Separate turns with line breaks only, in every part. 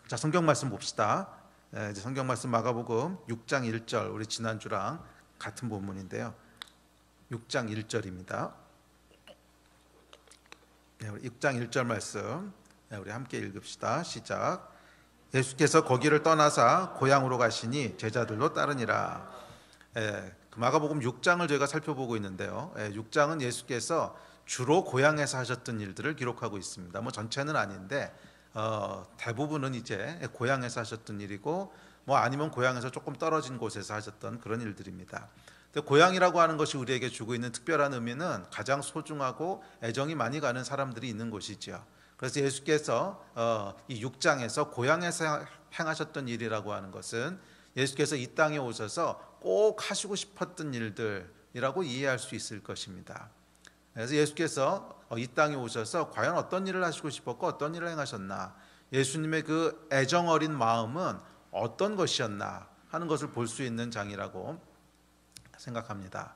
자, 성경 말씀 봅시다. 이제 성경 말씀 마가복음 6장 1절, 우리 지난주랑 같은 본문인데요. 6장 1절입니다. 6장 1절 말씀 우리 함께 읽읍시다. 시작. 예수께서 거기를 떠나사 고향으로 가시니 제자들도 따르니라. 그 마가복음 6장을 저희가 살펴보고 있는데요. 6장은 예수께서 주로 고향에서 하셨던 일들을 기록하고 있습니다. 뭐 전체는 아닌데 대부분은 이제 고향에서 하셨던 일이고, 뭐 아니면 고향에서 조금 떨어진 곳에서 하셨던 그런 일들입니다. 근데 고향이라고 하는 것이 우리에게 주고 있는 특별한 의미는 가장 소중하고 애정이 많이 가는 사람들이 있는 곳이죠. 그래서 예수께서 이 6장에서 고향에서 행하셨던 일이라고 하는 것은 예수께서 이 땅에 오셔서 꼭 하시고 싶었던 일들이라고 이해할 수 있을 것입니다. 그래서 예수께서 이 땅에 오셔서 과연 어떤 일을 하시고 싶었고 어떤 일을 행하셨나, 예수님의 그 애정 어린 마음은 어떤 것이었나 하는 것을 볼 수 있는 장이라고 생각합니다.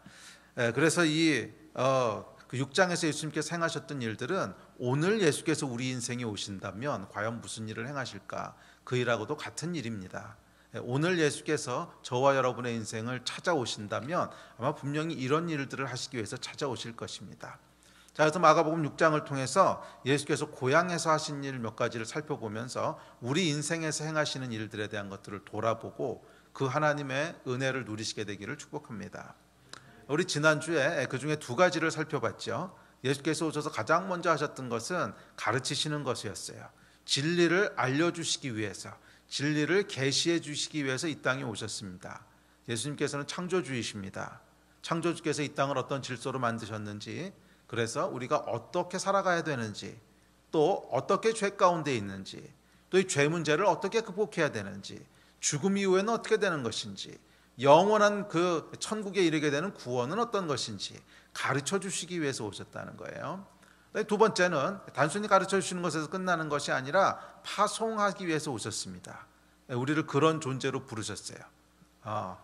그래서 그 6장에서 예수님께서 행하셨던 일들은 오늘 예수께서 우리 인생에 오신다면 과연 무슨 일을 행하실까, 그 일하고도 같은 일입니다. 오늘 예수께서 저와 여러분의 인생을 찾아오신다면 아마 분명히 이런 일들을 하시기 위해서 찾아오실 것입니다. 자, 그래서 마가복음 6장을 통해서 예수께서 고향에서 하신 일 몇 가지를 살펴보면서 우리 인생에서 행하시는 일들에 대한 것들을 돌아보고 그 하나님의 은혜를 누리시게 되기를 축복합니다. 우리 지난주에 그 중에 두 가지를 살펴봤죠. 예수께서 오셔서 가장 먼저 하셨던 것은 가르치시는 것이었어요. 진리를 알려주시기 위해서, 진리를 계시해 주시기 위해서 이 땅에 오셨습니다. 예수님께서는 창조주이십니다. 창조주께서 이 땅을 어떤 질서로 만드셨는지, 그래서 우리가 어떻게 살아가야 되는지, 또 어떻게 죄 가운데 있는지, 또 이 죄 문제를 어떻게 극복해야 되는지, 죽음 이후에는 어떻게 되는 것인지, 영원한 그 천국에 이르게 되는 구원은 어떤 것인지 가르쳐 주시기 위해서 오셨다는 거예요. 두 번째는 단순히 가르쳐 주시는 것에서 끝나는 것이 아니라 파송하기 위해서 오셨습니다. 우리를 그런 존재로 부르셨어요.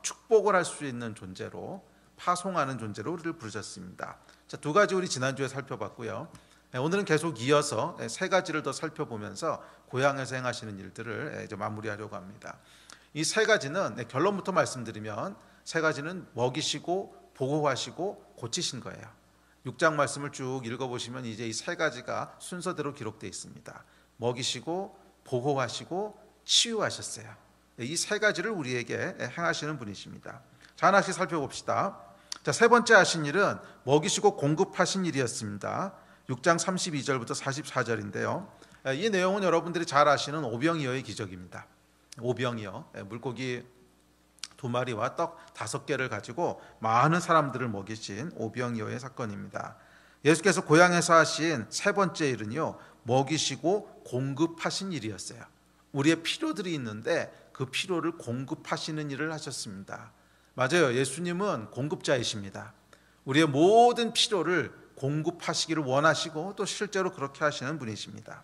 축복을 할 수 있는 존재로, 파송하는 존재로 우리를 부르셨습니다. 자, 두 가지 우리 지난주에 살펴봤고요. 오늘은 계속 이어서 세 가지를 더 살펴보면서 고향에서 행하시는 일들을 이제 마무리하려고 합니다. 이 세 가지는 결론부터 말씀드리면, 세 가지는 먹이시고 보호하시고 고치신 거예요. 6장 말씀을 쭉 읽어보시면 이제 이 세 가지가 순서대로 기록되어 있습니다. 먹이시고 보호하시고 치유하셨어요. 이 세 가지를 우리에게 행하시는 분이십니다. 자, 하나씩 살펴봅시다. 자, 세 번째 하신 일은 먹이시고 공급하신 일이었습니다. 6장 32절부터 44절인데요. 이 내용은 여러분들이 잘 아시는 오병이어의 기적입니다. 오병이어, 물고기 2마리와 떡 5개를 가지고 많은 사람들을 먹이신 오병이어의 사건입니다. 예수께서 고향에서 하신 세 번째 일은요, 먹이시고 공급하신 일이었어요. 우리의 필요들이 있는데 그 필요를 공급하시는 일을 하셨습니다. 맞아요. 예수님은 공급자이십니다. 우리의 모든 필요를 공급하시기를 원하시고 또 실제로 그렇게 하시는 분이십니다.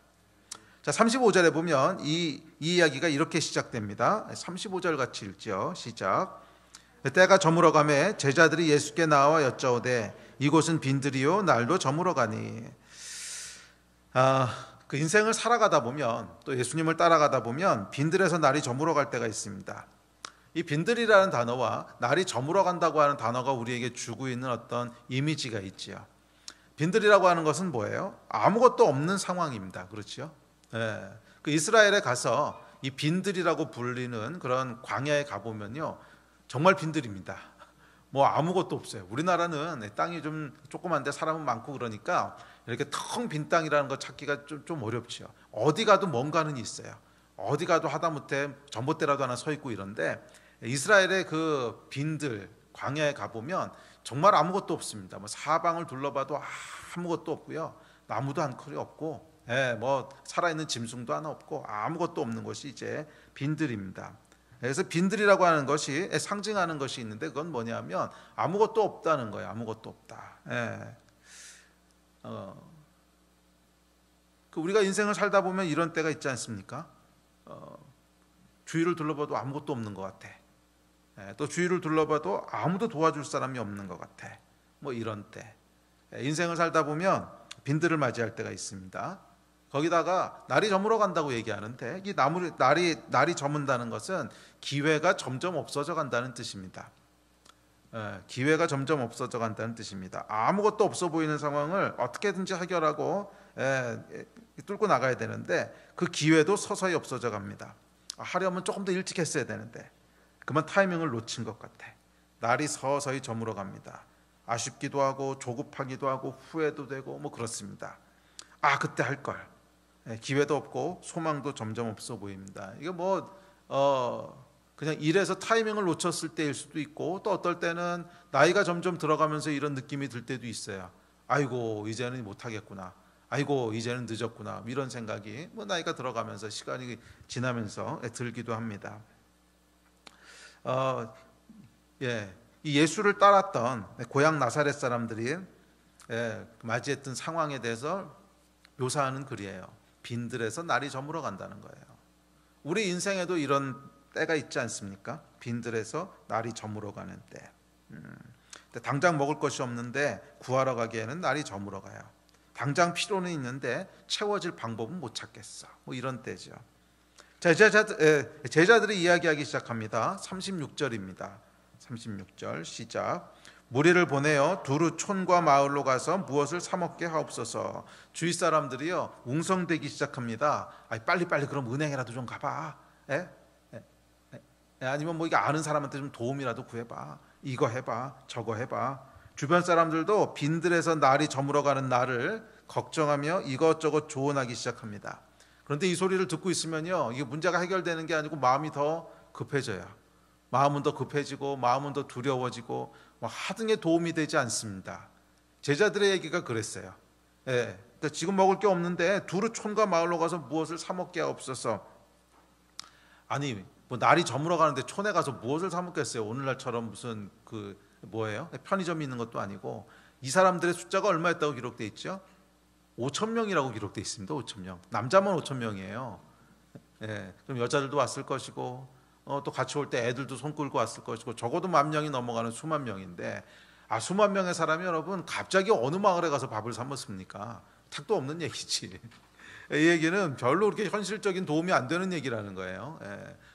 자, 35절에 보면 이 이야기가 이렇게 시작됩니다. 35절 같이 읽죠. 시작. 때가 저물어가매 제자들이 예수께 나와 여짜오되 이곳은 빈들이요 날도 저물어가니. 그 인생을 살아가다 보면, 또 예수님을 따라가다 보면 빈들에서 날이 저물어갈 때가 있습니다. 이 빈들이라는 단어와 날이 저물어간다고 하는 단어가 우리에게 주고 있는 어떤 이미지가 있지요. 빈들이라고 하는 것은 뭐예요? 아무것도 없는 상황입니다. 그렇죠? 그 이스라엘에 가서 이 빈들이라고 불리는 그런 광야에 가보면요, 정말 빈들입니다. 뭐 아무것도 없어요. 우리나라는 땅이 좀 조그만데 사람은 많고 그러니까 이렇게 텅 빈 땅이라는 거 찾기가 좀 어렵죠. 어디 가도 뭔가는 있어요. 어디 가도 하다못해 전봇대라도 하나 서 있고 이런데, 이스라엘의 그 빈들 광야에 가보면 정말 아무것도 없습니다. 뭐 사방을 둘러봐도 아무것도 없고요, 나무도 한 그루 없고, 뭐 살아있는 짐승도 하나 없고 아무것도 없는 것이 이제 빈들입니다. 그래서 빈들이라고 하는 것이 상징하는 것이 있는데, 그건 뭐냐면 아무것도 없다는 거예요. 아무것도 없다. 우리가 인생을 살다 보면 이런 때가 있지 않습니까? 주위를 둘러봐도 아무것도 없는 것 같아. 또 주위를 둘러봐도 아무도 도와줄 사람이 없는 것 같아. 뭐 이런 때, 인생을 살다 보면 빈들을 맞이할 때가 있습니다. 거기다가 날이 저물어 간다고 얘기하는데 이 날이 저문다는 것은 기회가 점점 없어져 간다는 뜻입니다. 기회가 점점 없어져 간다는 뜻입니다. 아무것도 없어 보이는 상황을 어떻게든지 해결하고 뚫고 나가야 되는데 그 기회도 서서히 없어져 갑니다. 하려면 조금 더 일찍 했어야 되는데 그만 타이밍을 놓친 것 같아. 날이 서서히 저물어 갑니다. 아쉽기도 하고 조급하기도 하고 후회도 되고 뭐 그렇습니다. 그때 할 걸. 기회도 없고 소망도 점점 없어 보입니다. 이게 그냥 일에서 타이밍을 놓쳤을 때일 수도 있고 또 어떨 때는 나이가 점점 들어가면서 이런 느낌이 들 때도 있어요. 아이고 이제는 못하겠구나. 아이고 이제는 늦었구나. 이런 생각이 나이가 들어가면서 시간이 지나면서 들기도 합니다. 이 예수를 따랐던 고향 나사렛 사람들이 맞이했던 상황에 대해서 묘사하는 글이에요. 빈들에서 날이 저물어 간다는 거예요. 우리 인생에도 이런 때가 있지 않습니까? 빈들에서 날이 저물어 가는 때. 당장 먹을 것이 없는데 구하러 가기에는 날이 저물어 가요. 당장 필요는 있는데 채워질 방법은 못 찾겠어. 이런 때죠. 자, 제자들이 이야기하기 시작합니다. 36절입니다. 36절 시작. 무리를 보내어 두루 촌과 마을로 가서 무엇을 사 먹게 하옵소서. 주위 사람들이요 웅성대기 시작합니다. 빨리 그럼 은행이라도 좀 가봐. 아니면 이게 아는 사람한테 좀 도움이라도 구해봐. 이거 해봐, 저거 해봐. 주변 사람들도 빈들에서 날이 저물어가는 나를 걱정하며 이것저것 조언하기 시작합니다. 그런데 이 소리를 듣고 있으면요 이게 문제가 해결되는 게 아니고 마음이 더 급해져요. 마음은 더 급해지고 마음은 더 두려워지고 하등에 도움이 되지 않습니다. 제자들의 얘기가 그랬어요. 그러니까 지금 먹을 게 없는데 두루 촌과 마을로 가서 무엇을 사 먹게 하옵소서. 아니 날이 저물어 가는데 촌에 가서 무엇을 사 먹겠어요. 오늘날처럼 무슨 편의점이 있는 것도 아니고. 이 사람들의 숫자가 얼마였다고 기록되어 있죠? 5,000명이라고 기록되어 있습니다. 5,000명. 남자만 5,000명이에요. 그럼 여자들도 왔을 것이고 또 같이 올 때 애들도 손 끌고 왔을 것이고 적어도 10,000명이 넘어가는 수만 명인데 수만 명의 사람이 여러분 갑자기 어느 마을에 가서 밥을 사 먹습니까? 택도 없는 얘기지. 이 얘기는 별로 그렇게 현실적인 도움이 안 되는 얘기라는 거예요.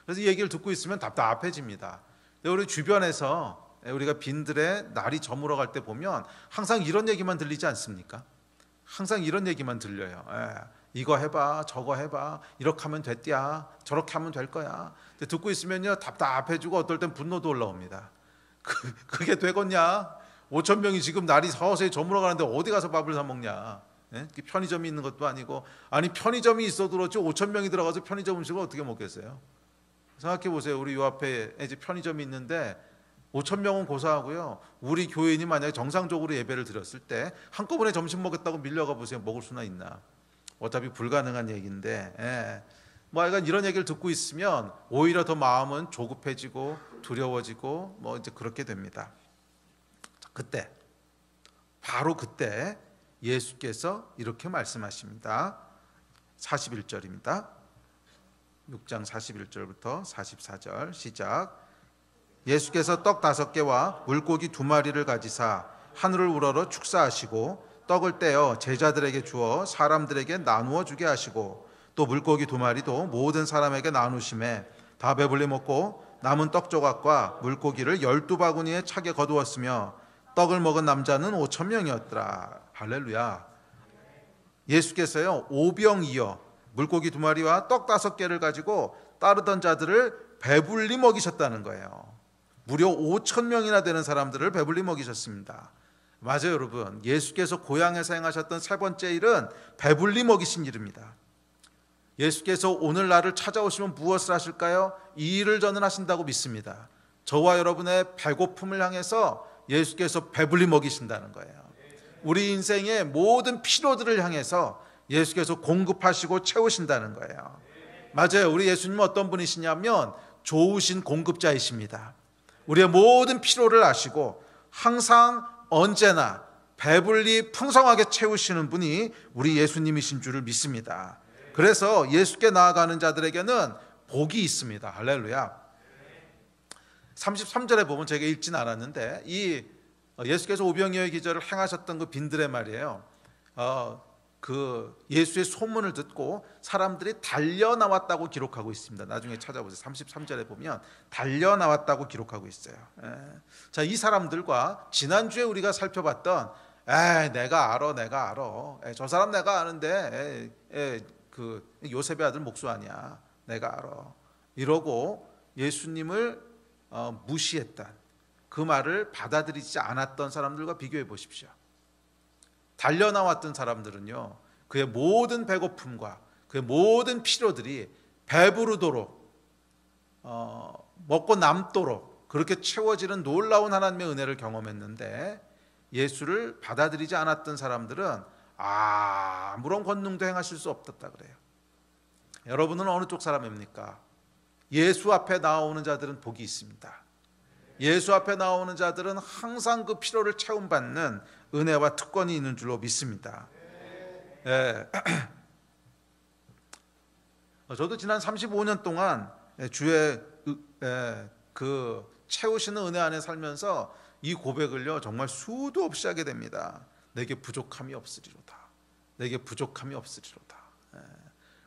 그래서 이 얘기를 듣고 있으면 답답해집니다. 우리 주변에서 우리가 빈들에 날이 저물어 갈 때 보면 항상 이런 얘기만 들리지 않습니까? 항상 이런 얘기만 들려요. 이거 해봐, 저거 해봐, 이렇게 하면 됐디야, 저렇게 하면 될 거야. 듣고 있으면요 답답해지고 어떨 땐 분노도 올라옵니다. 그게 되겠냐? 5,000명이 지금 날이 서서히 저물어 가는데 어디 가서 밥을 사 먹냐? 편의점이 있는 것도 아니고. 아니 편의점이 있어도 그렇지 5,000명이 들어가서 편의점 음식을 어떻게 먹겠어요? 생각해 보세요. 우리 요 앞에 이제 편의점이 있는데 5,000명은 고사하고요. 우리 교인이 만약에 정상적으로 예배를 드렸을 때 한꺼번에 점심 먹겠다고 밀려가 보세요. 먹을 수나 있나? 어차피 불가능한 얘기인데. 하여간 이런 얘기를 듣고 있으면 오히려 더 마음은 조급해지고 두려워지고 이제 그렇게 됩니다. 그때 바로 그때 예수께서 이렇게 말씀하십니다. 41절입니다. 6장 41절부터 44절 시작. 예수께서 떡 5개와 물고기 2마리를 가지사 하늘을 우러러 축사하시고 떡을 떼어 제자들에게 주어 사람들에게 나누어 주게 하시고 또 물고기 2마리도 모든 사람에게 나누심에 다 배불리 먹고 남은 떡 조각과 물고기를 12바구니에 차게 거두었으며 떡을 먹은 남자는 5,000명이었더라. 할렐루야. 예수께서요 5병이어 물고기 2마리와 떡 5개를 가지고 따르던 자들을 배불리 먹이셨다는 거예요. 무려 5,000명이나 되는 사람들을 배불리 먹이셨습니다. 맞아요 여러분. 예수께서 고향에서 행하셨던 세 번째 일은 배불리 먹이신 일입니다. 예수께서 오늘 나를 찾아오시면 무엇을 하실까요? 이 일을 저는 하신다고 믿습니다. 저와 여러분의 배고픔을 향해서 예수께서 배불리 먹이신다는 거예요. 우리 인생의 모든 필요들을 향해서 예수께서 공급하시고 채우신다는 거예요. 맞아요. 우리 예수님은 어떤 분이시냐면 좋으신 공급자이십니다. 우리의 모든 필요를 아시고 항상 언제나 배불리 풍성하게 채우시는 분이 우리 예수님이신 줄을 믿습니다. 그래서 예수께 나아가는 자들에게는 복이 있습니다. 할렐루야. 33절에 보면 제가 읽진 않았는데 이 예수께서 오병이어의 기적을 행하셨던 그 빈들의 말이에요. 그 예수의 소문을 듣고 사람들이 달려 나왔다고 기록하고 있습니다. 나중에 찾아보세요. 33절에 보면 달려 나왔다고 기록하고 있어요. 자, 이 사람들과 지난주에 우리가 살펴봤던 내가 알아. 저 사람 내가 아는데 그 요셉의 아들 목수 아니야. 내가 알아. 이러고 예수님을 무시했던, 그 말을 받아들이지 않았던 사람들과 비교해 보십시오. 달려나왔던 사람들은요, 그의 모든 배고픔과 그의 모든 필요들이 배부르도록 먹고 남도록 그렇게 채워지는 놀라운 하나님의 은혜를 경험했는데, 예수를 받아들이지 않았던 사람들은 아무런 권능도 행하실 수 없었다 그래요. 여러분은 어느 쪽 사람입니까? 예수 앞에 나오는 자들은 복이 있습니다. 예수 앞에 나오는 자들은 항상 그 필요를 채움받는 은혜와 특권이 있는 줄로 믿습니다. 저도 지난 35년 동안 주의 그 채우시는 은혜 안에 살면서 이 고백을요 정말 수도 없이 하게 됩니다. 내게 부족함이 없으리로다. 내게 부족함이 없으리로다.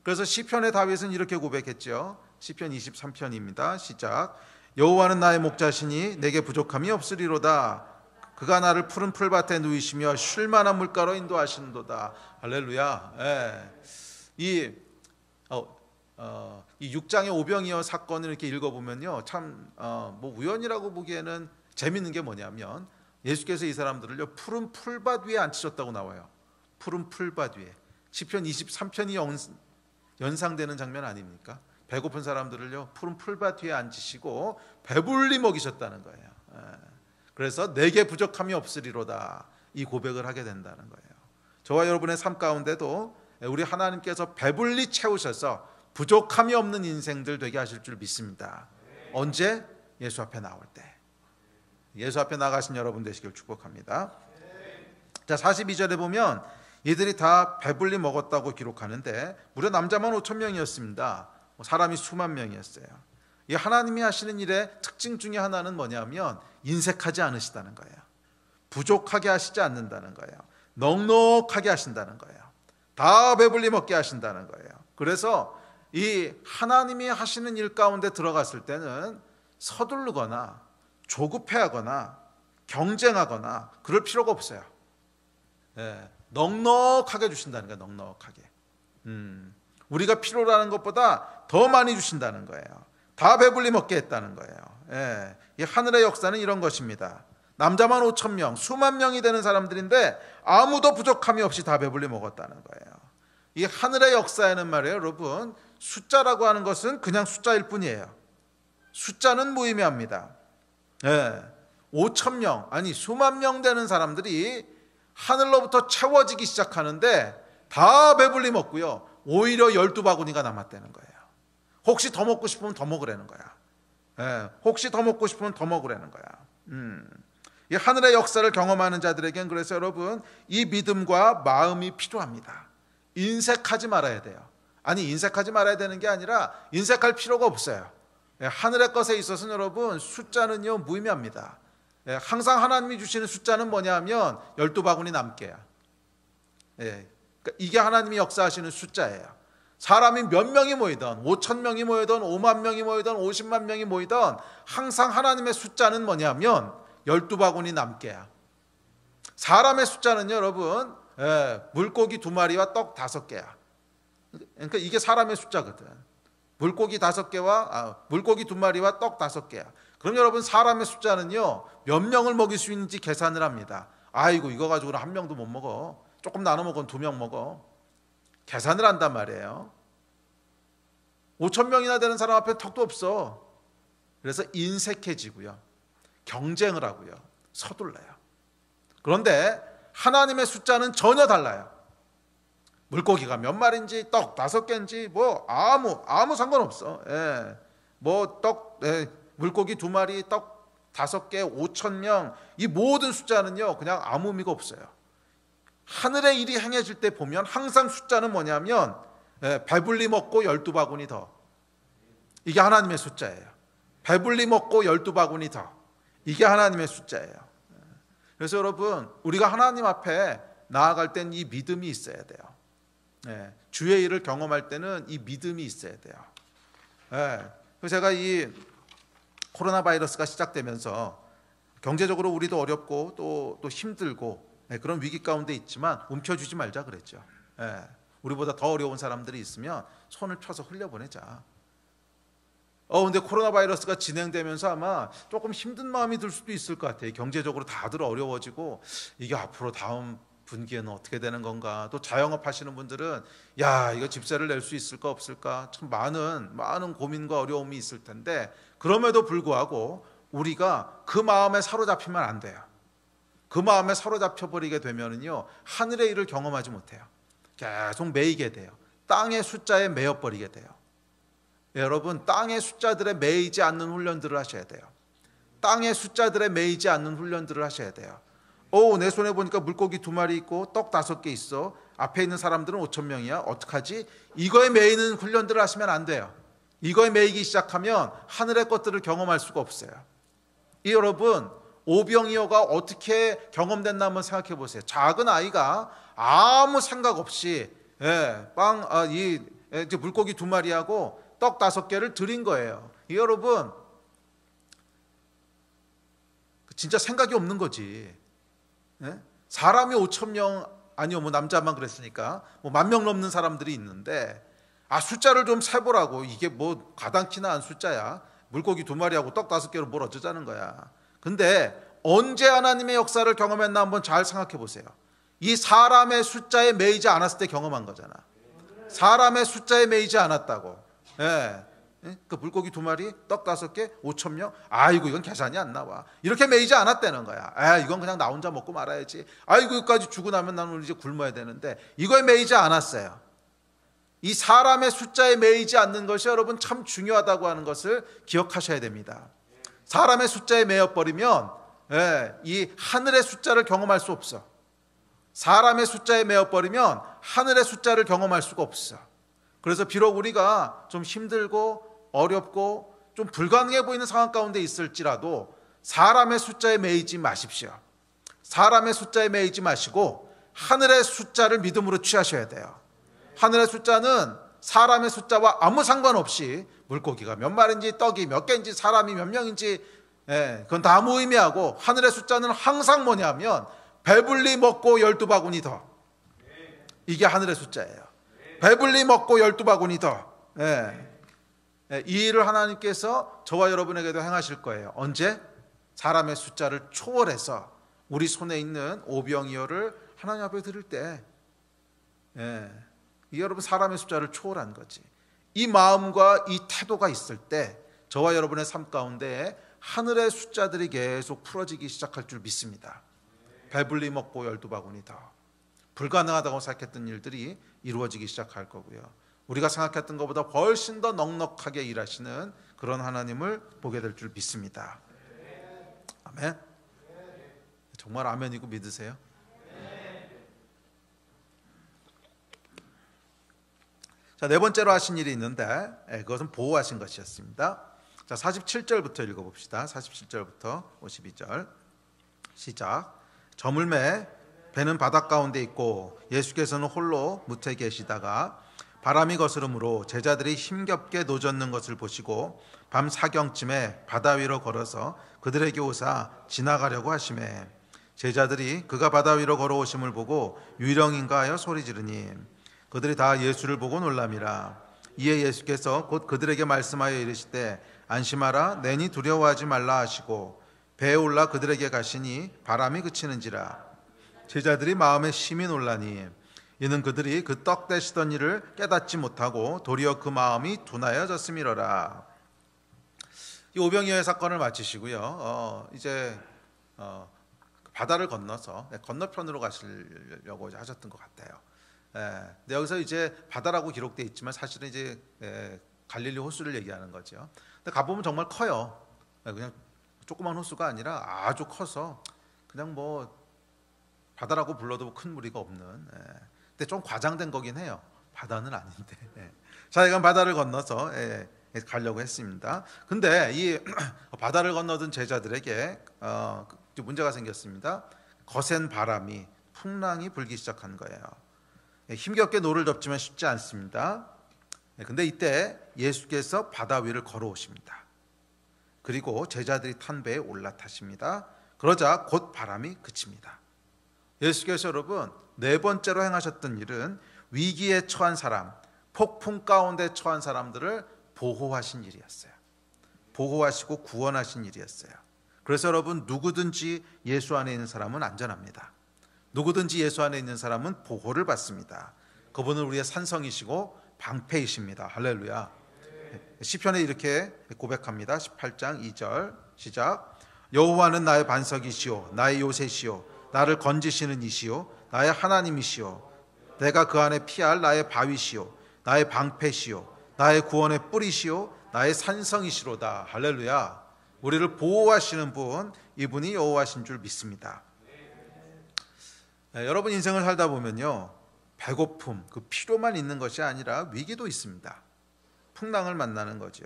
그래서 시편의 다윗은 이렇게 고백했죠. 시편 23편입니다. 시작. 여호와는 나의 목자시니 내게 부족함이 없으리로다. 그가 나를 푸른 풀밭에 누이시며 쉴 만한 물가로 인도하시는도다. 할렐루야. 이 6장의 오병이어 사건을 이렇게 읽어보면요, 참 뭐 우연이라고 보기에는 재밌는 게 뭐냐면, 예수께서 이 사람들을요 푸른 풀밭 위에 앉히셨다고 나와요. 푸른 풀밭 위에. 시편 23편이 연상되는 장면 아닙니까? 배고픈 사람들을요 푸른 풀밭 위에 앉히시고 배불리 먹이셨다는 거예요. 그래서 내게 부족함이 없으리로다, 이 고백을 하게 된다는 거예요. 저와 여러분의 삶 가운데도 우리 하나님께서 배불리 채우셔서 부족함이 없는 인생들 되게 하실 줄 믿습니다. 언제? 예수 앞에 나올 때. 예수 앞에 나가신 여러분 되시길 축복합니다. 자, 42절에 보면 이들이 다 배불리 먹었다고 기록하는데 무려 남자만 5,000명이었습니다. 사람이 수만 명이었어요. 이 하나님이 하시는 일의 특징 중에 하나는 뭐냐면 인색하지 않으시다는 거예요. 부족하게 하시지 않는다는 거예요. 넉넉하게 하신다는 거예요. 다 배불리 먹게 하신다는 거예요. 그래서 이 하나님이 하시는 일 가운데 들어갔을 때는 서두르거나 조급해하거나 경쟁하거나 그럴 필요가 없어요. 넉넉하게 주신다는 거예요. 넉넉하게. 우리가 필요로 하는 것보다 더 많이 주신다는 거예요. 다 배불리 먹게 했다는 거예요. 이 하늘의 역사는 이런 것입니다. 남자만 5,000명, 수만 명이 되는 사람들인데 아무도 부족함이 없이 다 배불리 먹었다는 거예요. 이 하늘의 역사에는 말이에요, 여러분, 숫자라고 하는 것은 그냥 숫자일 뿐이에요. 숫자는 무의미합니다. 5,000명, 아니 수만 명 되는 사람들이 하늘로부터 채워지기 시작하는데 다 배불리 먹고요, 오히려 12바구니가 남았다는 거예요. 혹시 더 먹고 싶으면 더 먹으라는 거야. 혹시 더 먹고 싶으면 더 먹으라는 거야. 이 하늘의 역사를 경험하는 자들에겐 그래서 여러분, 이 믿음과 마음이 필요합니다. 인색하지 말아야 돼요. 아니, 인색하지 말아야 되는 게 아니라 인색할 필요가 없어요. 하늘의 것에 있어서는 여러분, 숫자는요 무의미합니다. 항상 하나님이 주시는 숫자는 뭐냐 하면 12바구니 남게야. 이게 하나님이 역사하시는 숫자예요. 사람이 몇 명이 모이든 5,000명이 모이든 5만 명이 모이든 50만 명이 모이든 항상 하나님의 숫자는 뭐냐면 12바구니 남게야. 사람의 숫자는 여러분, 물고기 2마리와 떡 5개야. 그러니까 이게 사람의 숫자거든. 물고기 5개와 물고기 2마리와 떡 5개야. 그럼 여러분, 사람의 숫자는요 몇 명을 먹일 수 있는지 계산을 합니다. 아이고, 이거 가지고는 한 명도 못 먹어. 조금 나눠 먹으면 2명 먹어. 계산을 한단 말이에요. 5,000명이나 되는 사람 앞에 턱도 없어. 그래서 인색해지고요, 경쟁을 하고요, 서둘러요. 그런데 하나님의 숫자는 전혀 달라요. 물고기가 몇 마리인지 떡 5개인지 뭐 아무 상관없어. 뭐 물고기 2마리, 떡 5개, 5,000명, 이 모든 숫자는요 그냥 아무 의미가 없어요. 하늘의 일이 행해질 때 보면 항상 숫자는 뭐냐면 배불리 먹고 12바구니 더. 이게 하나님의 숫자예요. 배불리 먹고 12바구니 더. 이게 하나님의 숫자예요. 그래서 여러분, 우리가 하나님 앞에 나아갈 땐 이 믿음이 있어야 돼요. 주의 일을 경험할 때는 이 믿음이 있어야 돼요. 그래서 제가 이 코로나 바이러스가 시작되면서 경제적으로 우리도 어렵고 또 힘들고 그런 위기 가운데 있지만 움켜쥐지 말자 그랬죠. 우리보다 더 어려운 사람들이 있으면 손을 펴서 흘려보내자. 근데 코로나 바이러스가 진행되면서 아마 조금 힘든 마음이 들 수도 있을 것 같아요. 경제적으로 다들 어려워지고 이게 앞으로 다음 분기에는 어떻게 되는 건가. 또 자영업 하시는 분들은 야, 이거 집세를 낼 수 있을까 없을까, 참 많은 고민과 어려움이 있을 텐데, 그럼에도 불구하고 우리가 그 마음에 사로잡히면 안 돼요. 그 마음에 사로잡혀 버리게 되면은요, 하늘의 일을 경험하지 못해요. 계속 매이게 돼요. 땅의 숫자에 매여 버리게 돼요. 여러분, 땅의 숫자들에 매이지 않는 훈련들을 하셔야 돼요. 땅의 숫자들에 매이지 않는 훈련들을 하셔야 돼요. 내 손에 보니까 물고기 2마리 있고 떡 5개 있어. 앞에 있는 사람들은 5,000명이야. 어떡하지? 이거에 매이는 훈련들을 하시면 안 돼요. 이거에 매이기 시작하면 하늘의 것들을 경험할 수가 없어요. 여러분, 오병이어가 어떻게 경험됐나 한번 생각해 보세요. 작은 아이가 아무 생각 없이 물고기 2마리하고 떡 5개를 드린 거예요. 여러분, 진짜 생각이 없는 거지. 사람이 5,000명, 아니요, 남자만 그랬으니까 10,000명 넘는 사람들이 있는데, 숫자를 좀 세보라고. 이게 가당키나 한 숫자야. 물고기 2마리하고 떡 5개로 뭘 어쩌자는 거야. 근데 언제 하나님의 역사를 경험했나 한번 잘 생각해 보세요. 이 사람의 숫자에 매이지 않았을 때 경험한 거잖아. 사람의 숫자에 매이지 않았다고. 그 물고기 2마리, 떡 5개, 5,000명. 아이고, 이건 계산이 안 나와. 이렇게 매이지 않았다는 거야. 이건 그냥 나 혼자 먹고 말아야지. 아이고, 여기까지 주고 나면 나는 이제 굶어야 되는데, 이거에 매이지 않았어요. 이 사람의 숫자에 매이지 않는 것이 여러분 참 중요하다고 하는 것을 기억하셔야 됩니다. 사람의 숫자에 매여버리면 이 하늘의 숫자를 경험할 수 없어. 사람의 숫자에 매여버리면 하늘의 숫자를 경험할 수가 없어. 그래서 비록 우리가 좀 힘들고 어렵고 좀 불가능해 보이는 상황 가운데 있을지라도 사람의 숫자에 매이지 마십시오. 사람의 숫자에 매이지 마시고 하늘의 숫자를 믿음으로 취하셔야 돼요. 하늘의 숫자는 사람의 숫자와 아무 상관없이 물고기가 몇 마리인지 떡이 몇 개인지 사람이 몇 명인지 그건 다 무의미하고, 하늘의 숫자는 항상 뭐냐면 배불리 먹고 12바구니 더. 이게 하늘의 숫자예요. 배불리 먹고 12바구니 더. 이 일을 하나님께서 저와 여러분에게도 행하실 거예요. 언제? 사람의 숫자를 초월해서 우리 손에 있는 오병이어를 하나님 앞에 드릴 때, 이 여러분 사람의 숫자를 초월한 거지. 이 마음과 이 태도가 있을 때 저와 여러분의 삶 가운데 하늘의 숫자들이 계속 풀어지기 시작할 줄 믿습니다. 배불리 먹고 12바구니 더. 불가능하다고 생각했던 일들이 이루어지기 시작할 거고요. 우리가 생각했던 것보다 훨씬 더 넉넉하게 일하시는 그런 하나님을 보게 될 줄 믿습니다. 아멘. 정말 아멘이고 믿으세요? 자, 네 번째로 하신 일이 있는데 그것은 보호하신 것이었습니다. 자, 47절부터 읽어봅시다. 47절부터 52절 시작. 저물매 배는 바닷 가운데 있고 예수께서는 홀로 무태 계시다가 바람이 거스름으로 제자들이 힘겹게 노젓는 것을 보시고 밤 사경쯤에 바다 위로 걸어서 그들에게 오사 지나가려고 하시매 제자들이 그가 바다 위로 걸어오심을 보고 유령인가 하여 소리 지르니 그들이 다 예수를 보고 놀람이라. 이에 예수께서 곧 그들에게 말씀하여 이르시되 안심하라 내니 두려워하지 말라 하시고 배에 올라 그들에게 가시니 바람이 그치는지라. 제자들이 마음에 심히 놀라니 이는 그들이 그 떡 되시던 일을 깨닫지 못하고 도리어 그 마음이 둔하여졌음이로라. 이 오병이어의 사건을 마치시고요. 이제 바다를 건너서 건너편으로 가시려고 하셨던 것 같아요. 근데 여기서 이제 바다라고 기록되어 있지만 사실은 이제 갈릴리 호수를 얘기하는 거죠. 근데 가보면 정말 커요. 그냥 조그만 호수가 아니라 아주 커서 그냥 바다라고 불러도 큰 무리가 없는. 근데 좀 과장된 거긴 해요. 바다는 아닌데. 자, 이건 바다를 건너서 가려고 했습니다. 근데 이 바다를 건너던 제자들에게 문제가 생겼습니다. 거센 바람이 풍랑이 불기 시작한 거예요. 힘겹게 노를 젓지만 쉽지 않습니다. 근데 이때 예수께서 바다 위를 걸어오십니다. 그리고 제자들이 탄 배에 올라타십니다. 그러자 곧 바람이 그칩니다. 예수께서 여러분 네 번째로 행하셨던 일은 위기에 처한 사람, 폭풍 가운데 처한 사람들을 보호하신 일이었어요. 보호하시고 구원하신 일이었어요. 그래서 여러분 누구든지 예수 안에 있는 사람은 안전합니다. 누구든지 예수 안에 있는 사람은 보호를 받습니다. 그분은 우리의 산성이시고 방패이십니다. 할렐루야. 시편에 이렇게 고백합니다. 18장 2절 시작. 여호와는 나의 반석이시오 나의 요새시오 나를 건지시는 이시오 나의 하나님이시오 내가 그 안에 피할 나의 바위시오 나의 방패시오 나의 구원의 뿌리시오 나의 산성이시로다. 할렐루야. 우리를 보호하시는 분, 이분이 여호와신 줄 믿습니다. 여러분 인생을 살다 보면요, 배고픔, 그 필요만 있는 것이 아니라 위기도 있습니다. 풍랑을 만나는 거죠.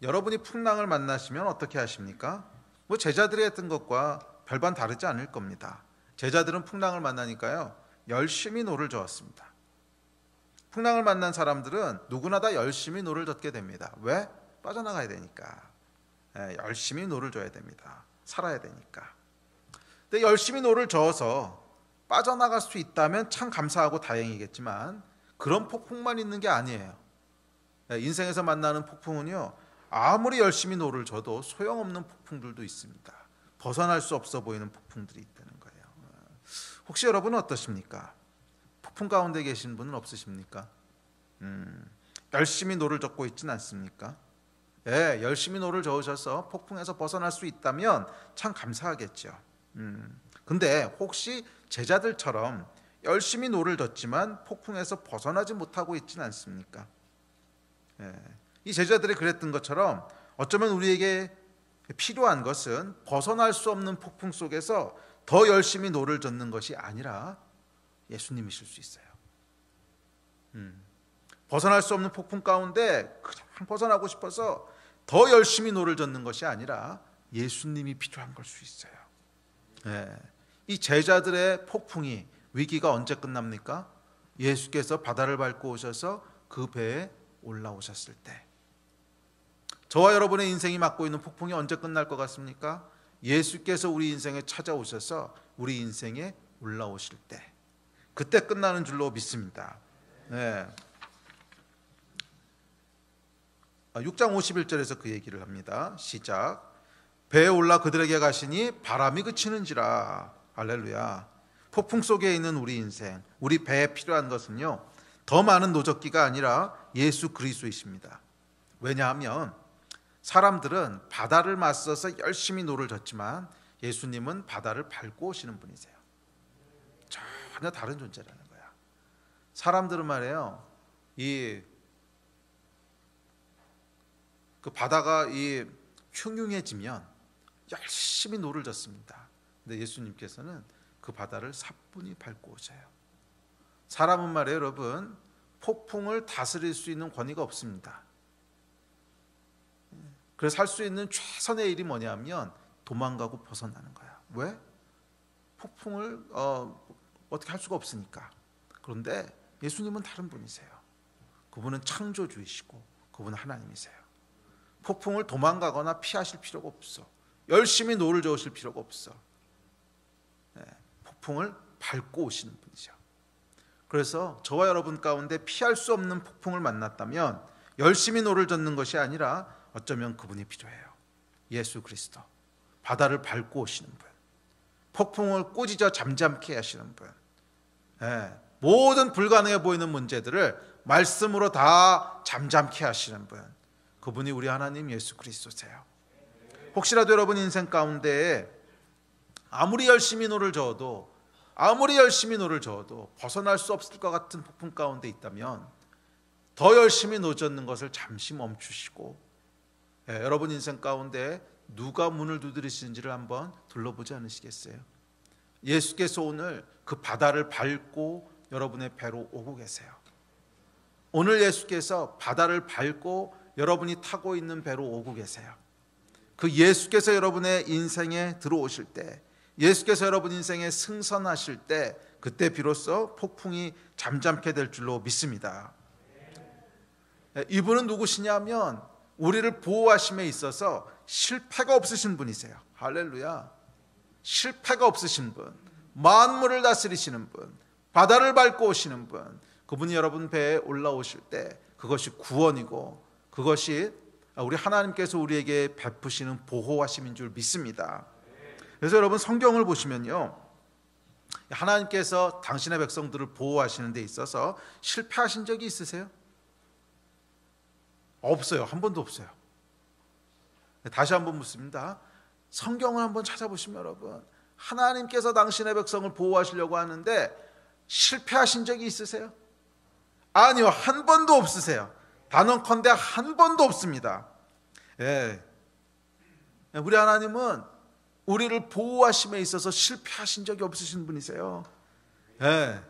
여러분이 풍랑을 만나시면 어떻게 하십니까? 제자들이 했던 것과 별반 다르지 않을 겁니다. 제자들은 풍랑을 만나니까요, 열심히 노를 저었습니다. 풍랑을 만난 사람들은 누구나 다 열심히 노를 젓게 됩니다. 왜? 빠져나가야 되니까. 열심히 노를 져야 됩니다. 살아야 되니까. 근데 열심히 노를 저어서 빠져나갈 수 있다면 참 감사하고 다행이겠지만 그런 폭풍만 있는 게 아니에요. 인생에서 만나는 폭풍은요, 아무리 열심히 노를 져도 소용없는 폭풍들도 있습니다. 벗어날 수 없어 보이는 폭풍들이 있다는 거예요. 혹시 여러분은 어떠십니까? 폭풍 가운데 계신 분은 없으십니까? 열심히 노를 젓고 있지는 않습니까? 열심히 노를 저으셔서 폭풍에서 벗어날 수 있다면 참 감사하겠죠. 근데 혹시 제자들처럼 열심히 노를 젓지만 폭풍에서 벗어나지 못하고 있지는 않습니까? 이 제자들이 그랬던 것처럼 어쩌면 우리에게 필요한 것은 벗어날 수 없는 폭풍 속에서 더 열심히 노를 젓는 것이 아니라 예수님이실 수 있어요. 벗어날 수 없는 폭풍 가운데 그냥 벗어나고 싶어서 더 열심히 노를 젓는 것이 아니라 예수님이 필요한 걸 수 있어요. 이 제자들의 폭풍이, 위기가 언제 끝납니까? 예수께서 바다를 밟고 오셔서 그 배에 올라오셨을 때. 저와 여러분의 인생이 맞고 있는 폭풍이 언제 끝날 것 같습니까? 예수께서 우리 인생에 찾아오셔서 우리 인생에 올라오실 때, 그때 끝나는 줄로 믿습니다. 6장 51절에서 그 얘기를 합니다. 시작. 배에 올라 그들에게 가시니 바람이 그치는지라. 할렐루야. 폭풍 속에 있는 우리 인생, 우리 배에 필요한 것은요, 더 많은 노젓기가 아니라 예수 그리스도이십니다. 왜냐하면 사람들은 바다를 맞서서 열심히 노를 젓지만 예수님은 바다를 밟고 오시는 분이세요. 전혀 다른 존재라는 거야. 사람들은 말이에요, 그 바다가 흉흉해지면 열심히 노를 젓습니다. 근데 예수님께서는 그 바다를 사뿐히 밟고 오셔요. 사람은 말이에요, 여러분, 폭풍을 다스릴 수 있는 권위가 없습니다. 그래서 할 수 있는 최선의 일이 뭐냐면 도망가고 벗어나는 거야. 왜? 폭풍을 어떻게 할 수가 없으니까. 그런데 예수님은 다른 분이세요. 그분은 창조주이시고 그분은 하나님이세요. 폭풍을 도망가거나 피하실 필요가 없어. 열심히 노를 저으실 필요가 없어. 폭풍을 밟고 오시는 분이죠. 그래서 저와 여러분 가운데 피할 수 없는 폭풍을 만났다면 열심히 노를 젓는 것이 아니라 어쩌면 그분이 필요해요. 예수 그리스도. 바다를 밟고 오시는 분. 폭풍을 꾸짖어 잠잠케 하시는 분. 모든 불가능해 보이는 문제들을 말씀으로 다 잠잠케 하시는 분. 그분이 우리 하나님 예수 그리스도세요. 혹시라도 여러분 인생 가운데 아무리 열심히 노를 저어도 벗어날 수 없을 것 같은 폭풍 가운데 있다면 더 열심히 노젓는 것을 잠시 멈추시고 여러분 인생 가운데 누가 문을 두드리시는지를 한번 둘러보지 않으시겠어요? 예수께서 오늘 그 바다를 밟고 여러분의 배로 오고 계세요. 오늘 예수께서 바다를 밟고 여러분이 타고 있는 배로 오고 계세요. 그 예수께서 여러분의 인생에 들어오실 때, 예수께서 여러분 인생에 승선하실 때 그때 비로소 폭풍이 잠잠케 될 줄로 믿습니다. 이분은 누구시냐면 우리를 보호하심에 있어서 실패가 없으신 분이세요. 할렐루야. 실패가 없으신 분, 만물을 다스리시는 분, 바다를 밟고 오시는 분, 그분이 여러분 배에 올라오실 때 그것이 구원이고 그것이 우리 하나님께서 우리에게 베푸시는 보호하심인 줄 믿습니다. 그래서 여러분 성경을 보시면요, 하나님께서 당신의 백성들을 보호하시는 데 있어서 실패하신 적이 있으세요? 없어요. 한 번도 없어요. 다시 한번 묻습니다. 성경을 한번 찾아보시면 여러분, 하나님께서 당신의 백성을 보호하시려고 하는데 실패하신 적이 있으세요? 아니요, 한 번도 없으세요. 단언컨대 한 번도 없습니다. 예. 우리 하나님은 우리를 보호하심에 있어서 실패하신 적이 없으신 분이세요. 예.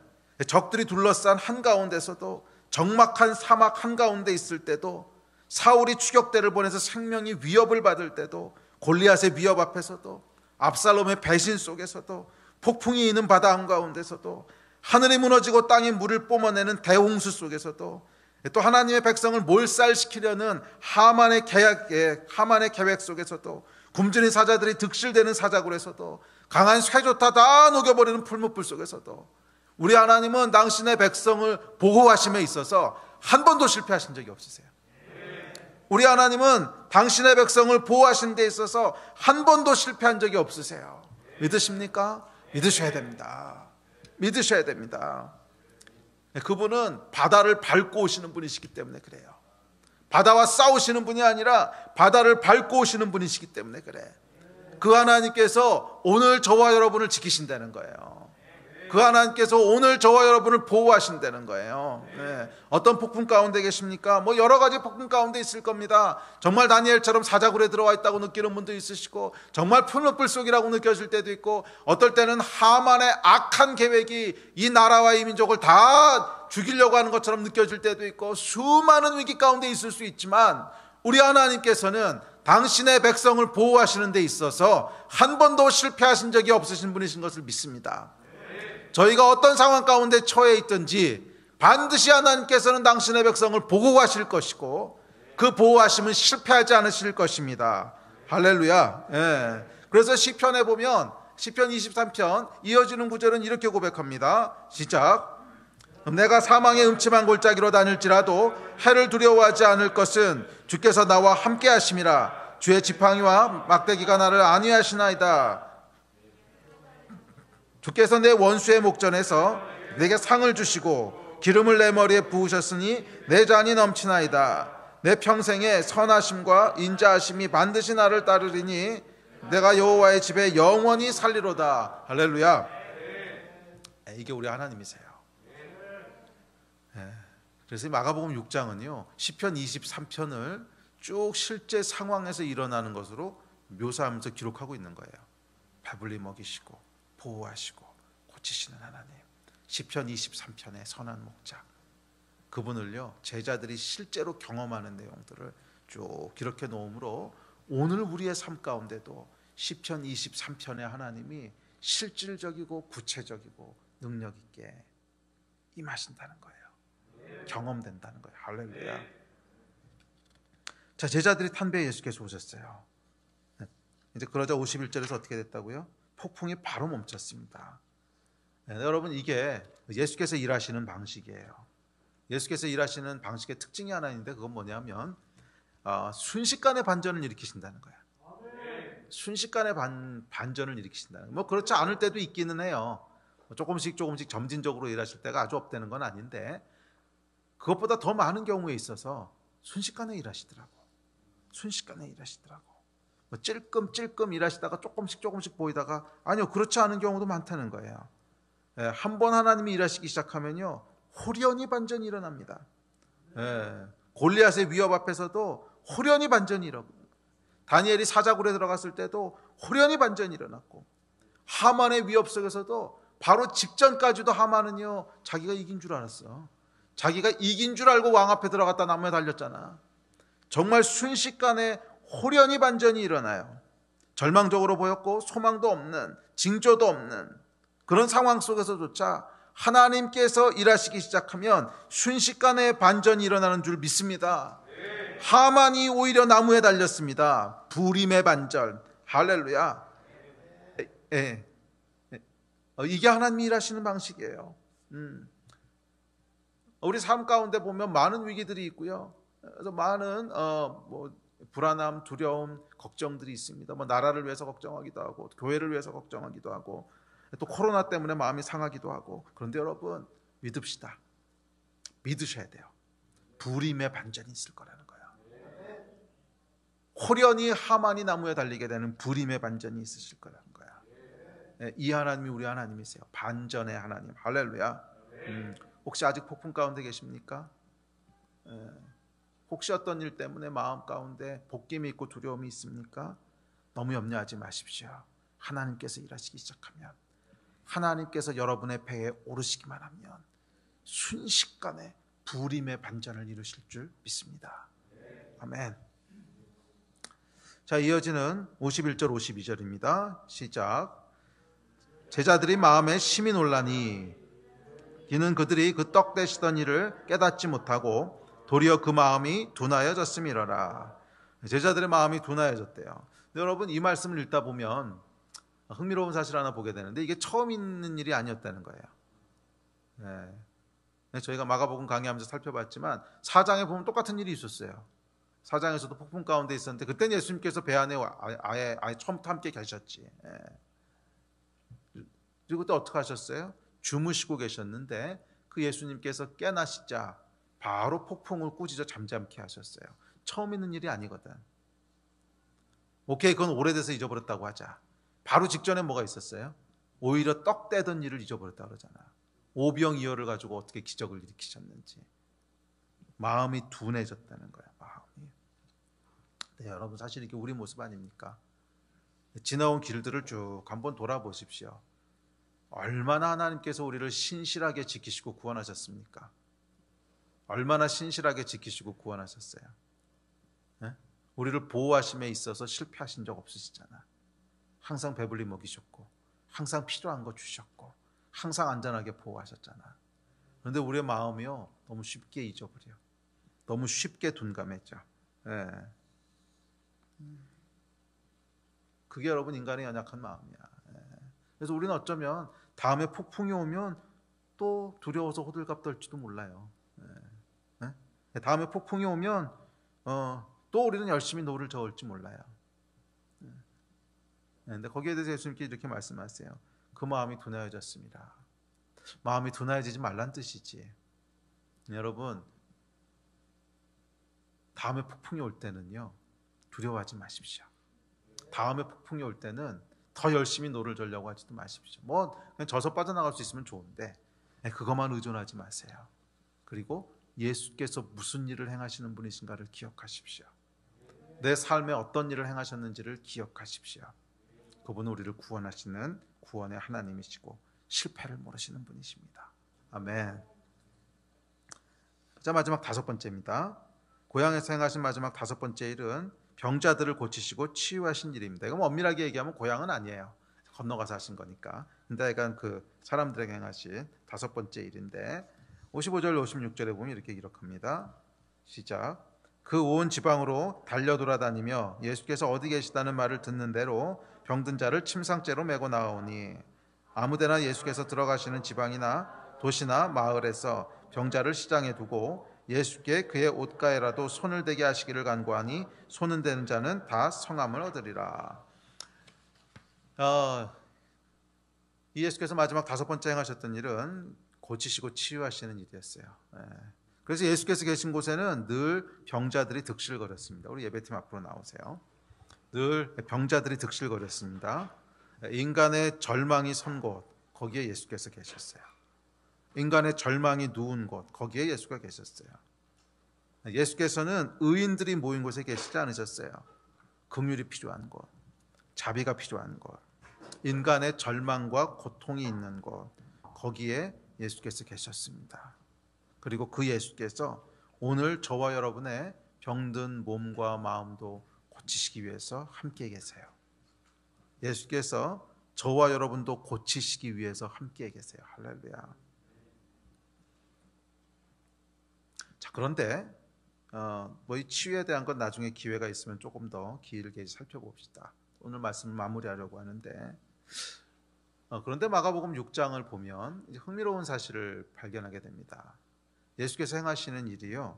적들이 둘러싼 한가운데서도, 적막한 사막 한가운데 있을 때도, 사울이 추격대를 보내서 생명이 위협을 받을 때도, 골리앗의 위협 앞에서도, 압살롬의 배신 속에서도, 폭풍이 있는 바다 한가운데서도, 하늘이 무너지고 땅이 물을 뿜어내는 대홍수 속에서도, 또 하나님의 백성을 몰살시키려는 하만의 계획 속에서도, 굶주린 사자들이 득실되는 사자굴에서도, 강한 쇠조타 다 녹여버리는 풀무불 속에서도 우리 하나님은 당신의 백성을 보호하심에 있어서 한 번도 실패하신 적이 없으세요. 우리 하나님은 당신의 백성을 보호하신 데 있어서 한 번도 실패한 적이 없으세요. 믿으십니까? 믿으셔야 됩니다. 믿으셔야 됩니다. 그분은 바다를 밟고 오시는 분이시기 때문에 그래요. 바다와 싸우시는 분이 아니라 바다를 밟고 오시는 분이시기 때문에 그래. 그 하나님께서 오늘 저와 여러분을 지키신다는 거예요. 그 하나님께서 오늘 저와 여러분을 보호하신다는 거예요. 네. 어떤 폭풍 가운데 계십니까? 뭐 여러 가지 폭풍 가운데 있을 겁니다. 정말 다니엘처럼 사자굴에 들어와 있다고 느끼는 분도 있으시고, 정말 풀무불 속이라고 느껴질 때도 있고, 어떨 때는 하만의 악한 계획이 이 나라와 이 민족을 다 죽이려고 하는 것처럼 느껴질 때도 있고, 수많은 위기 가운데 있을 수 있지만 우리 하나님께서는 당신의 백성을 보호하시는 데 있어서 한 번도 실패하신 적이 없으신 분이신 것을 믿습니다. 저희가 어떤 상황 가운데 처해 있든지 반드시 하나님께서는 당신의 백성을 보호하실 것이고, 그 보호하심은 실패하지 않으실 것입니다. 할렐루야. 예. 그래서 시편에 보면 시편 23편 이어지는 구절은 이렇게 고백합니다. 시작. 내가 사망의 음침한 골짜기로 다닐지라도 해를 두려워하지 않을 것은 주께서 나와 함께 하심이라. 주의 지팡이와 막대기가 나를 안위하시나이다. 주께서 내 원수의 목전에서 내게 상을 주시고 기름을 내 머리에 부으셨으니 내 잔이 넘치나이다. 내 평생에 선하심과 인자하심이 반드시 나를 따르리니 내가 여호와의 집에 영원히 살리로다. 할렐루야. 이게 우리 하나님이세요. 그래서 마가복음 6장은요 시편 23편을 쭉 실제 상황에서 일어나는 것으로 묘사하면서 기록하고 있는 거예요. 배불리 먹이시고 보호하시고 고치시는 하나님, 시편 23편의 선한 목자, 그분을요 제자들이 실제로 경험하는 내용들을 쭉 기록해 놓으므로 오늘 우리의 삶 가운데도 시편 23편의 하나님이 실질적이고 구체적이고 능력 있게 임하신다는 거예요. 경험된다는 거예요. 할렐루야. 자, 제자들이 탄배에 예수께서 오셨어요. 이제 그러자 51절에서 어떻게 됐다고요? 폭풍이 바로 멈췄습니다. 여러분, 이게 예수께서 일하시는 방식이에요. 예수께서 일하시는 방식의 특징이 하나 있는데 그건 뭐냐면 순식간에 반전을 일으키신다는 거예요. 순식간에 반전을 일으키신다는 거예요. 뭐 그렇지 않을 때도 있기는 해요. 조금씩 점진적으로 일하실 때가 아주 없다는 건 아닌데, 그것보다 더 많은 경우에 있어서 순식간에 일하시더라고. 순식간에 일하시더라고. 뭐 찔끔 일하시다가 조금씩 보이다가, 아니요, 그렇지 않은 경우도 많다는 거예요. 한 번 하나님이 일하시기 시작하면요 호련히 반전이 일어납니다. 골리앗의 위협 앞에서도 호련히 반전이 일어나고, 다니엘이 사자굴에 들어갔을 때도 호련히 반전이 일어났고, 하만의 위협 속에서도 바로 직전까지도 하만은요 자기가 이긴 줄 알았어. 자기가 이긴 줄 알고 왕 앞에 들어갔다 나무에 달렸잖아. 정말 순식간에 호련히 반전이 일어나요. 절망적으로 보였고 소망도 없는, 징조도 없는 그런 상황 속에서조차 하나님께서 일하시기 시작하면 순식간에 반전이 일어나는 줄 믿습니다. 하만이 오히려 나무에 달렸습니다. 불임의 반전. 할렐루야. 예. 이게 하나님이 일하시는 방식이에요. 우리 삶 가운데 보면 많은 위기들이 있고요. 그래서 많은 불안함, 두려움, 걱정들이 있습니다. 나라를 위해서 걱정하기도 하고, 교회를 위해서 걱정하기도 하고, 또 코로나 때문에 마음이 상하기도 하고. 그런데 여러분, 믿읍시다. 믿으셔야 돼요. 불임의 반전이 있을 거라는 거예요. 호련히 하만이 나무에 달리게 되는 불임의 반전이 있으실 거라는 거야. 이 하나님이 우리 하나님이세요. 반전의 하나님. 할렐루야. 혹시 아직 폭풍 가운데 계십니까? 혹시 어떤 일 때문에 마음 가운데 복김이 있고 두려움이 있습니까? 너무 염려하지 마십시오. 하나님께서 일하시기 시작하면, 하나님께서 여러분의 배에 오르시기만 하면 순식간에 불임의 반전을 이루실 줄 믿습니다. 아멘. 자, 이어지는 51절 52절입니다. 시작. 제자들이 마음에 심히 놀라니 이는 그들이 그 떡 대시던 일을 깨닫지 못하고 도리어 그 마음이 둔하여졌음이로라. 제자들의 마음이 둔하여졌대요. 근데 여러분, 이 말씀을 읽다 보면 흥미로운 사실 하나 보게 되는데, 이게 처음 있는 일이 아니었다는 거예요. 저희가 마가복음 강의하면서 살펴봤지만 4장에 보면 똑같은 일이 있었어요. 4장에서도 폭풍 가운데 있었는데 그때는 예수님께서 배 안에 아예 처음부터 함께 계셨지. 그리고 또 어떻게 하셨어요? 주무시고 계셨는데 그 예수님께서 깨나시자 바로 폭풍을 꾸짖어 잠잠케 하셨어요. 처음 있는 일이 아니거든. 오케이, 그건 오래돼서 잊어버렸다고 하자. 바로 직전에 뭐가 있었어요? 오히려 떡 떼던 일을 잊어버렸다고 그러잖아. 오병이어를 가지고 어떻게 기적을 일으키셨는지. 마음이 둔해졌다는 거야. 마음이. 네, 여러분, 사실 이게 우리 모습 아닙니까? 지나온 길들을 쭉 한번 돌아보십시오. 얼마나 하나님께서 우리를 신실하게 지키시고 구원하셨습니까? 얼마나 신실하게 지키시고 구원하셨어요? 네? 우리를 보호하심에 있어서 실패하신 적 없으시잖아. 항상 배불리 먹이셨고, 항상 필요한 거 주셨고, 항상 안전하게 보호하셨잖아. 그런데 우리의 마음이요, 너무 쉽게 잊어버려. 너무 쉽게 둔감해져. 네. 그게 여러분 인간의 연약한 마음이야. 그래서 우리는 어쩌면 다음에 폭풍이 오면 또 두려워서 호들갑 떨지도 몰라요. 다음에 폭풍이 오면 또 우리는 열심히 노를 저을지 몰라요. 근데 거기에 대해서 예수님께 이렇게 말씀하세요. 그 마음이 둔하여졌습니다. 마음이 둔하여지지 말란 뜻이지. 여러분, 다음에 폭풍이 올 때는요, 두려워하지 마십시오. 다음에 폭풍이 올 때는 더 열심히 노를 저려고 하지도 마십시오. 그냥 져서 빠져나갈 수 있으면 좋은데 그것만 의존하지 마세요. 그리고 예수께서 무슨 일을 행하시는 분이신가를 기억하십시오. 내 삶에 어떤 일을 행하셨는지를 기억하십시오. 그분은 우리를 구원하시는 구원의 하나님이시고 실패를 모르시는 분이십니다. 아멘. 자, 마지막 5번째입니다. 고향에서 행하신 마지막 5번째 일은 병자들을 고치시고 치유하신 일입니다. 이건 엄밀하게 얘기하면 고향은 아니에요. 건너가서 하신 거니까. 근데 약간 그 사람들에게 행하신 5번째 일인데 55절 56절에 보면 이렇게 기록합니다. 시작. 그 온 지방으로 달려 돌아다니며 예수께서 어디 계시다는 말을 듣는 대로 병든 자를 침상째로 메고 나오니 아무데나 예수께서 들어가시는 지방이나 도시나 마을에서 병자를 시장에 두고 예수께 그의 옷가에라도 손을 대게 하시기를 간구하니 손은 대는 자는 다 성함을 얻으리라. 이 예수께서 마지막 5번째 행하셨던 일은 고치시고 치유하시는 일이었어요. 그래서 예수께서 계신 곳에는 늘 병자들이 득실거렸습니다. 우리 예배팀 앞으로 나오세요. 늘 병자들이 득실거렸습니다. 인간의 절망이 선 곳, 거기에 예수께서 계셨어요. 인간의 절망이 누운 곳, 거기에 예수가 계셨어요. 예수께서는 의인들이 모인 곳에 계시지 않으셨어요. 긍휼이 필요한 곳, 자비가 필요한 곳, 인간의 절망과 고통이 있는 곳, 거기에 예수께서 계셨습니다. 그리고 그 예수께서 오늘 저와 여러분의 병든 몸과 마음도 고치시기 위해서 함께 계세요. 예수께서 저와 여러분도 고치시기 위해서 함께 계세요. 할렐루야. 자, 그런데 이 치유에 대한 건 나중에 기회가 있으면 조금 더 길게 살펴봅시다. 오늘 말씀을 마무리하려고 하는데, 그런데 마가복음 6장을 보면 이제 흥미로운 사실을 발견하게 됩니다. 예수께서 행하시는 일이요,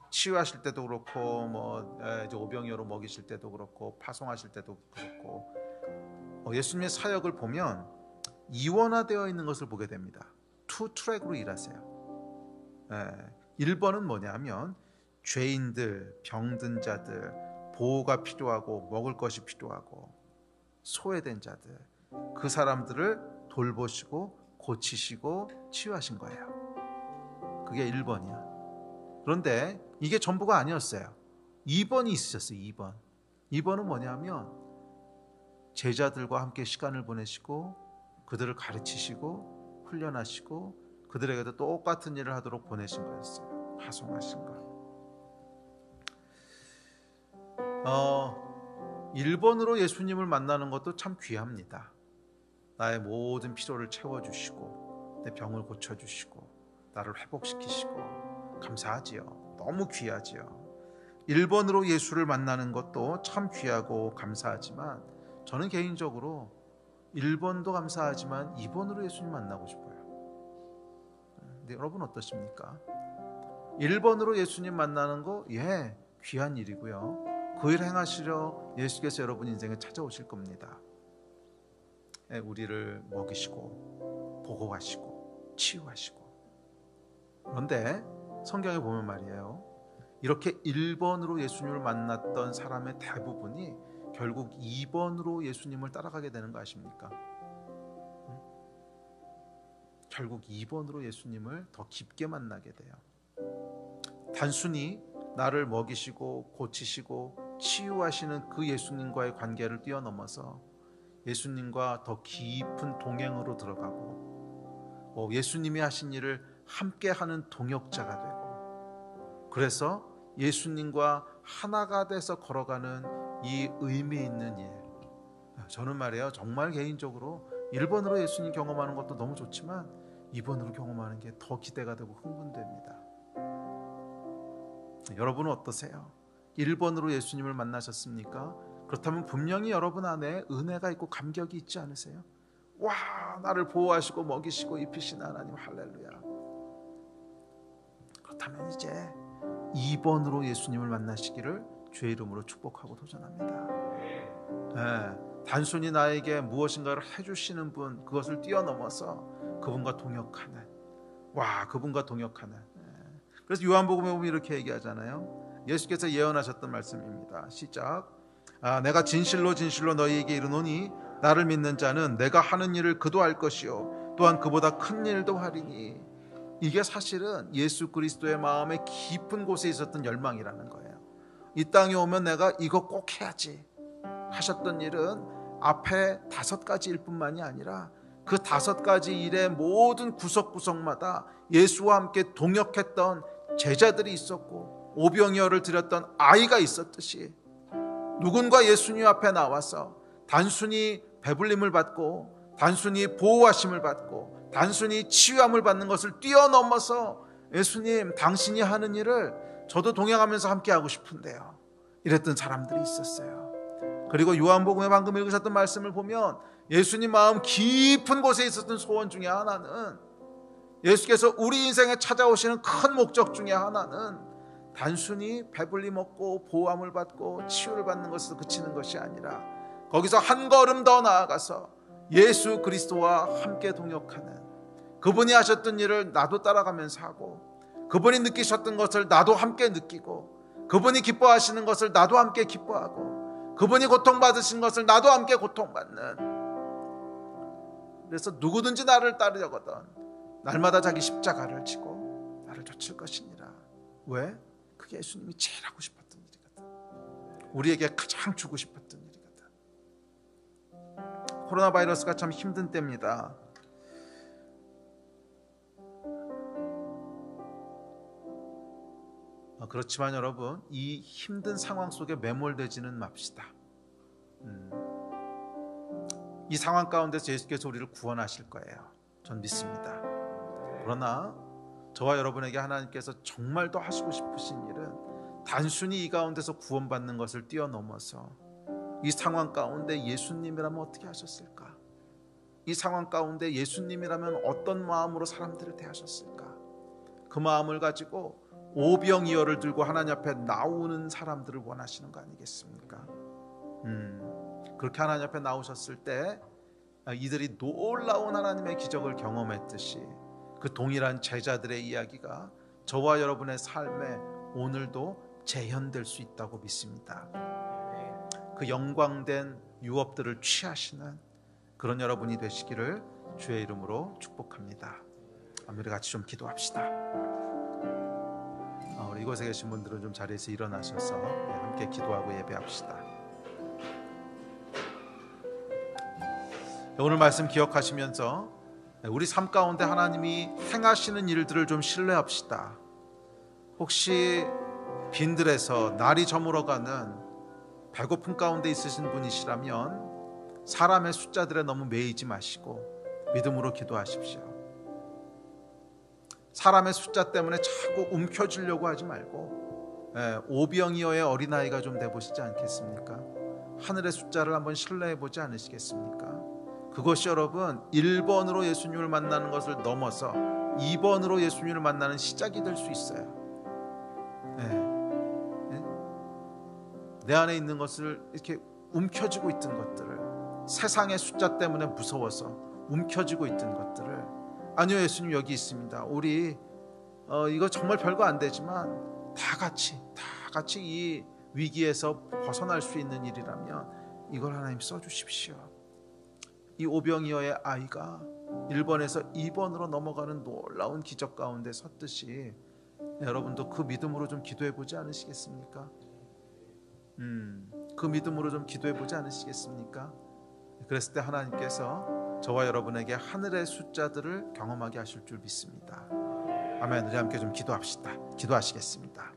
치유하실 때도 그렇고, 이제 오병이어로 먹이실 때도 그렇고, 파송하실 때도 그렇고, 예수님의 사역을 보면 이원화되어 있는 것을 보게 됩니다. 투 트랙으로 일하세요. 1번은 뭐냐면 죄인들, 병든 자들, 보호가 필요하고 먹을 것이 필요하고 소외된 자들, 그 사람들을 돌보시고 고치시고 치유하신 거예요. 그게 1번이야. 그런데 이게 전부가 아니었어요. 2번이 있으셨어요. 2번은 뭐냐면 제자들과 함께 시간을 보내시고 그들을 가르치시고 훈련하시고 그들에게도 똑같은 일을 하도록 보내신 거였어요. 파송하신 거. 1번으로 예수님을 만나는 것도 참 귀합니다. 나의 모든 필요를 채워주시고 내 병을 고쳐주시고 나를 회복시키시고 감사하지요. 너무 귀하지요. 1번으로 예수를 만나는 것도 참 귀하고 감사하지만 저는 개인적으로 1번도 감사하지만 2번으로 예수님 만나고 싶어요. 근데 여러분 어떠십니까? 1번으로 예수님 만나는 거 귀한 일이고요. 그 일 행하시려 예수께서 여러분 인생에 찾아오실 겁니다. 우리를 먹이시고 보고 가시고 치유하시고. 그런데 성경에 보면 말이에요, 이렇게 1번으로 예수님을 만났던 사람의 대부분이 결국 2번으로 예수님을 따라가게 되는 거 아십니까? 결국 2번으로 예수님을 더 깊게 만나게 돼요. 단순히 나를 먹이시고 고치시고 치유하시는 그 예수님과의 관계를 뛰어넘어서 예수님과 더 깊은 동행으로 들어가고 예수님이 하신 일을 함께하는 동역자가 되고, 그래서 예수님과 하나가 돼서 걸어가는 이 의미 있는 일. 저는 말이에요, 정말 개인적으로 1번으로 예수님 경험하는 것도 너무 좋지만 2번으로 경험하는 게 더 기대가 되고 흥분됩니다. 여러분은 어떠세요? 1번으로 예수님을 만나셨습니까? 그렇다면 분명히 여러분 안에 은혜가 있고 감격이 있지 않으세요? 와, 나를 보호하시고 먹이시고 입히시는 하나님, 할렐루야. 그렇다면 이제 2번으로 예수님을 만나시기를 주의 이름으로 축복하고 도전합니다. 단순히 나에게 무엇인가를 해주시는 분, 그것을 뛰어넘어서 그분과 동역하는, 그분과 동역하는. 그래서 요한복음에 보면 이렇게 얘기하잖아요. 예수께서 예언하셨던 말씀입니다. 시작. 내가 진실로 진실로 너희에게 이르노니 나를 믿는 자는 내가 하는 일을 그도 할 것이요 또한 그보다 큰 일도 하리니. 이게 사실은 예수 그리스도의 마음의 깊은 곳에 있었던 열망이라는 거예요. 이 땅에 오면 내가 이거 꼭 해야지 하셨던 일은 앞에 5가지일 뿐만이 아니라 그 5가지 일의 모든 구석구석마다 예수와 함께 동역했던 제자들이 있었고 오병이어를 드렸던 아이가 있었듯이 누군가 예수님 앞에 나와서 단순히 배불림을 받고 단순히 보호하심을 받고 단순히 치유함을 받는 것을 뛰어넘어서 예수님, 당신이 하는 일을 저도 동행하면서 함께 하고 싶은데요, 이랬던 사람들이 있었어요. 그리고 요한복음에 방금 읽으셨던 말씀을 보면 예수님 마음 깊은 곳에 있었던 소원 중에 하나는, 예수께서 우리 인생에 찾아오시는 큰 목적 중에 하나는 단순히 배불리 먹고 보호함을 받고 치유를 받는 것으로 그치는 것이 아니라 거기서 한 걸음 더 나아가서 예수 그리스도와 함께 동역하는, 그분이 하셨던 일을 나도 따라가면서 하고 그분이 느끼셨던 것을 나도 함께 느끼고 그분이 기뻐하시는 것을 나도 함께 기뻐하고 그분이 고통받으신 것을 나도 함께 고통받는, 그래서 누구든지 나를 따르려거든 날마다 자기 십자가를 지고 나를 좇을 것이니라. 왜? 그게 예수님이 제일 하고 싶었던 일이거든. 우리에게 가장 주고 싶었던 일이거든. 코로나 바이러스가 참 힘든 때입니다. 그렇지만 여러분, 이 힘든 상황 속에 매몰되지는 맙시다. 이 상황 가운데서 예수께서 우리를 구원하실 거예요. 전 믿습니다. 그러나 저와 여러분에게 하나님께서 정말 더 하시고 싶으신 일은 단순히 이 가운데서 구원받는 것을 뛰어넘어서 이 상황 가운데 예수님이라면 어떻게 하셨을까? 이 상황 가운데 예수님이라면 어떤 마음으로 사람들을 대하셨을까? 그 마음을 가지고 오병이어를 들고 하나님 앞에 나오는 사람들을 원하시는 거 아니겠습니까? 그렇게 하나님 앞에 나오셨을 때 이들이 놀라운 하나님의 기적을 경험했듯이 그 동일한 제자들의 이야기가 저와 여러분의 삶에 오늘도 재현될 수 있다고 믿습니다. 그 영광된 유업들을 취하시는 그런 여러분이 되시기를 주의 이름으로 축복합니다. 우리 같이 좀 기도합시다. 우리 이곳에 계신 분들은 좀 자리에서 일어나셔서 함께 기도하고 예배합시다. 오늘 말씀 기억하시면서 우리 삶 가운데 하나님이 행하시는 일들을 좀 신뢰합시다. 혹시 빈들에서 날이 저물어가는 배고픔 가운데 있으신 분이시라면 사람의 숫자들에 너무 매이지 마시고 믿음으로 기도하십시오. 사람의 숫자 때문에 자꾸 움켜쥐려고 하지 말고 오병이어의 어린아이가 좀 돼보시지 않겠습니까? 하늘의 숫자를 한번 신뢰해보지 않으시겠습니까? 그것이 여러분 1번으로 예수님을 만나는 것을 넘어서 2번으로 예수님을 만나는 시작이 될 수 있어요. 내 안에 있는 것을 이렇게 움켜쥐고 있던 것들을, 세상의 숫자 때문에 무서워서 움켜쥐고 있던 것들을, 아니요 예수님 여기 있습니다. 우리 이거 정말 별거 안 되지만 다 같이 이 위기에서 벗어날 수 있는 일이라면 이걸 하나님 써주십시오. 이 오병이어의 아이가 1번에서 2번으로 넘어가는 놀라운 기적 가운데 섰듯이 여러분도 그 믿음으로 좀 기도해보지 않으시겠습니까? 그 믿음으로 좀 기도해보지 않으시겠습니까? 그랬을 때 하나님께서 저와 여러분에게 하늘의 숫자들을 경험하게 하실 줄 믿습니다. 아멘. 우리 함께 좀 기도합시다. 기도하시겠습니다.